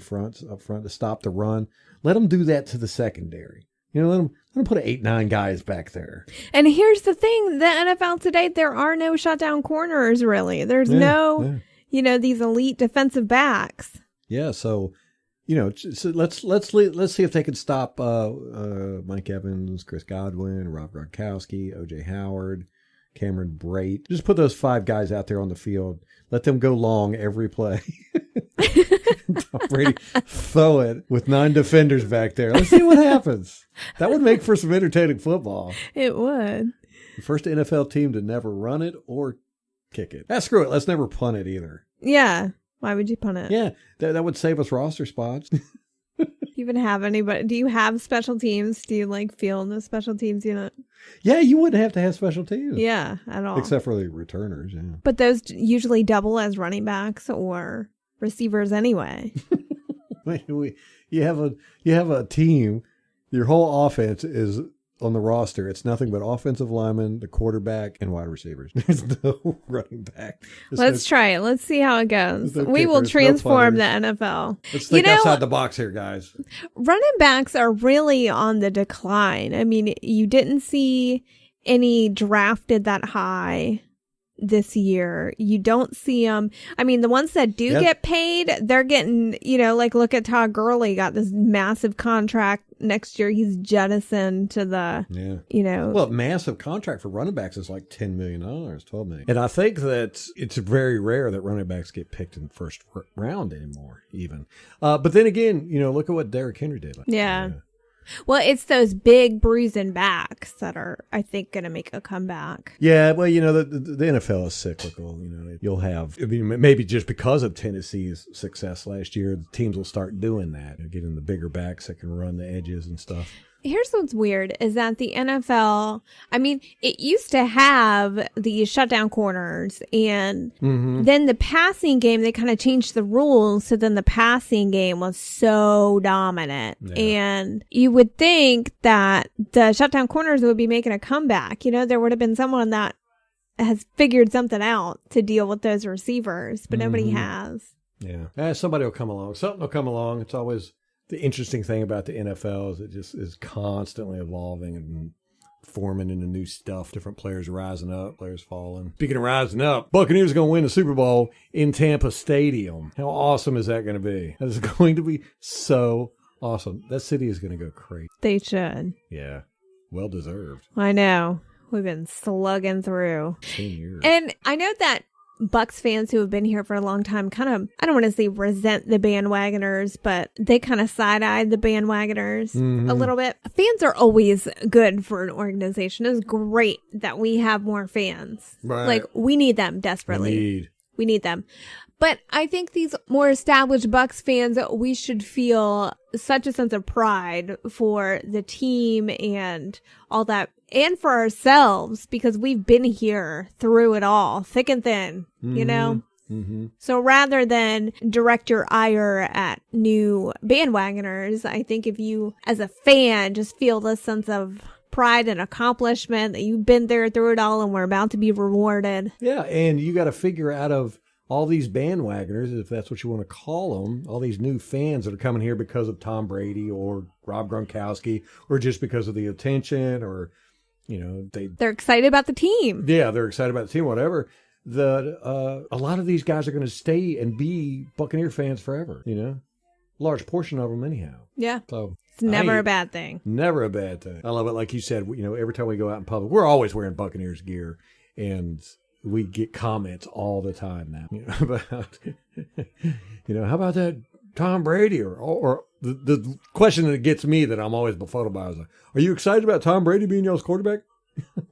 up front to stop the run. Let them do that to the secondary. Let them put 8, 9 guys back there. And here's the thing, the NFL today, there are no shutdown corners really. There's these elite defensive backs. Yeah, so let's see if they can stop Mike Evans, Chris Godwin, Rob Gronkowski, O.J. Howard, Cameron Brate. Just put those 5 guys out there on the field. Let them go long every play. Tom Brady throw it with 9 defenders back there. Let's see what happens. That would make for some entertaining football. It would. The first NFL team to never run it or kick it. Screw it. Let's never punt it either. Yeah. Why would you punt it? Yeah, that would save us roster spots. Do you even have anybody? Do you have special teams? Do you field the special teams unit? Yeah, you wouldn't have to have special teams. Yeah, at all. Except for the returners, yeah. But those usually double as running backs or receivers anyway. You have a team, your whole offense is on the roster. It's nothing but offensive linemen, the quarterback, and wide receivers. There's no running back. Let's try it. Let's see how it goes. We will transform the NFL. Let's think outside the box here, guys. Running backs are really on the decline. I mean, you didn't see any drafted that high this year. You don't see them. I mean, the ones that do get paid, they're getting, look at Todd Gurley, got this massive contract next year. He's jettisoned to the, Well, massive contract for running backs is like $10 million, $12 million. And I think that it's very rare that running backs get picked in the first round anymore, even. But then again, look at what Derrick Henry did. Yeah. Well, it's those big bruising backs that are, I think, going to make a comeback. Yeah, well, the NFL is cyclical. You'll have, maybe just because of Tennessee's success last year, the teams will start doing that, getting the bigger backs that can run the edges and stuff. Here's what's weird is that the NFL, I mean, it used to have the shutdown corners and then the passing game, they kind of changed the rules. So then the passing game was so dominant. Yeah. And you would think that the shutdown corners would be making a comeback. There would have been someone that has figured something out to deal with those receivers, but nobody has. Yeah. Somebody will come along. Something will come along. It's always... The interesting thing about the NFL is it just is constantly evolving and forming into new stuff. Different players rising up, players falling. Speaking of rising up, Buccaneers are going to win the Super Bowl in Tampa Stadium. How awesome is that going to be? That is going to be so awesome. That city is going to go crazy. They should. Yeah. Well deserved. I know. We've been slugging through. 10 years. And I know that Bucs fans who have been here for a long time kind of, I don't want to say resent the bandwagoners, but they kind of side-eyed the bandwagoners a little bit. Fans are always good for an organization. It's great that we have more fans. Right. We need them desperately. We need them. But I think these more established Bucs fans, we should feel such a sense of pride for the team and all that, and for ourselves, because we've been here through it all, thick and thin, So rather than direct your ire at new bandwagoners, I think if you, as a fan, just feel this sense of pride and accomplishment that you've been there through it all and we're about to be rewarded. Yeah, and you got to figure out of all these bandwagoners, if that's what you want to call them, all these new fans that are coming here because of Tom Brady or Rob Gronkowski, or just because of the attention, or, they're excited about the team. Yeah, they're excited about the team, whatever. A lot of these guys are going to stay and be Buccaneer fans forever, large portion of them anyhow. Yeah. So it's never a bad thing. Never a bad thing. I love it. Like you said, every time we go out in public, we're always wearing Buccaneers gear, and we get comments all the time now about, how about that Tom Brady? Or the question that gets me that I'm always befuddled by is, are you excited about Tom Brady being y'all's quarterback?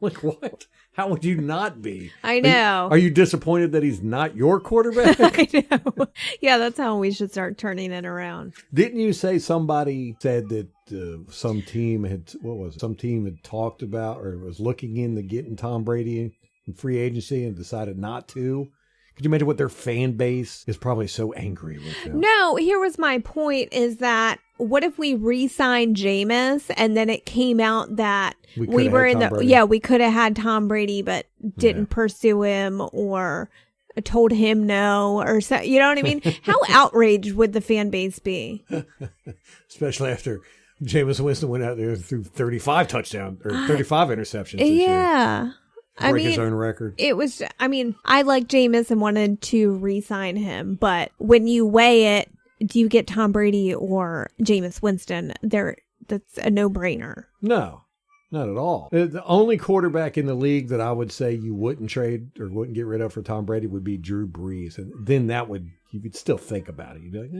Like, what? How would you not be? I know. Are you disappointed that he's not your quarterback? I know. Yeah, that's how we should start turning it around. Didn't you say somebody said that some team had talked about or was looking into getting Tom Brady in free agency and decided not to? Could you imagine what their fan base is probably so angry with them? No, here was my point is that what if we re-signed Jameis and then it came out that we were in we could have had Tom Brady but didn't pursue him or told him no or so, you know what I mean? How outraged would the fan base be? Especially after Jameis Winston went out there threw 35 touchdowns or 35 interceptions this year. Break his own record. I like Jameis and wanted to re-sign him, but when you weigh it, do you get Tom Brady or Jameis Winston? That's a no-brainer. No, not at all. The only quarterback in the league that I would say you wouldn't trade or wouldn't get rid of for Tom Brady would be Drew Brees, and then you could still think about it. You'd be like,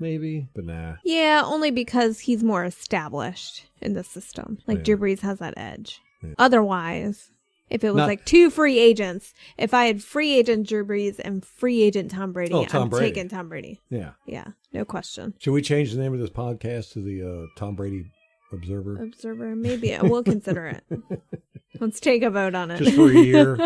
maybe, but nah. Yeah, only because he's more established in the system. Drew Brees has that edge. Yeah. Otherwise, if it was like two free agents, if I had free agent Drew Brees and free agent Tom Brady, I'm taking Tom Brady. Yeah. Yeah, no question. Should we change the name of this podcast to the Tom Brady Observer? Maybe. We'll consider it. Let's take a vote on it. Just for a year.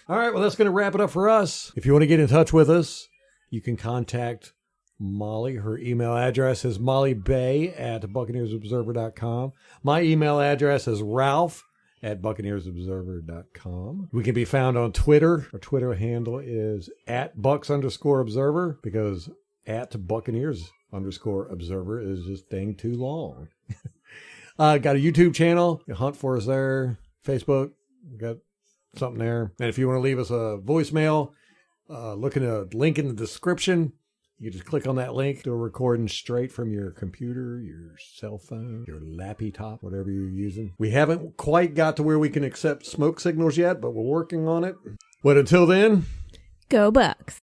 All right, well, that's going to wrap it up for us. If you want to get in touch with us, you can contact Molly. Her email address is mollybay@buccaneersobserver.com. My email address is ralph@buccaneersobserver.com. We can be found on Twitter. Our Twitter handle is @Bucs_observer because @Buccaneers_observer is just dang too long. Got a YouTube channel. You hunt for us there. Facebook. Got something there. And if you want to leave us a voicemail, look at a link in the description. You just click on that link. Do a recording straight from your computer, your cell phone, your laptop, whatever you're using. We haven't quite got to where we can accept smoke signals yet, but we're working on it. But until then, go Bucs.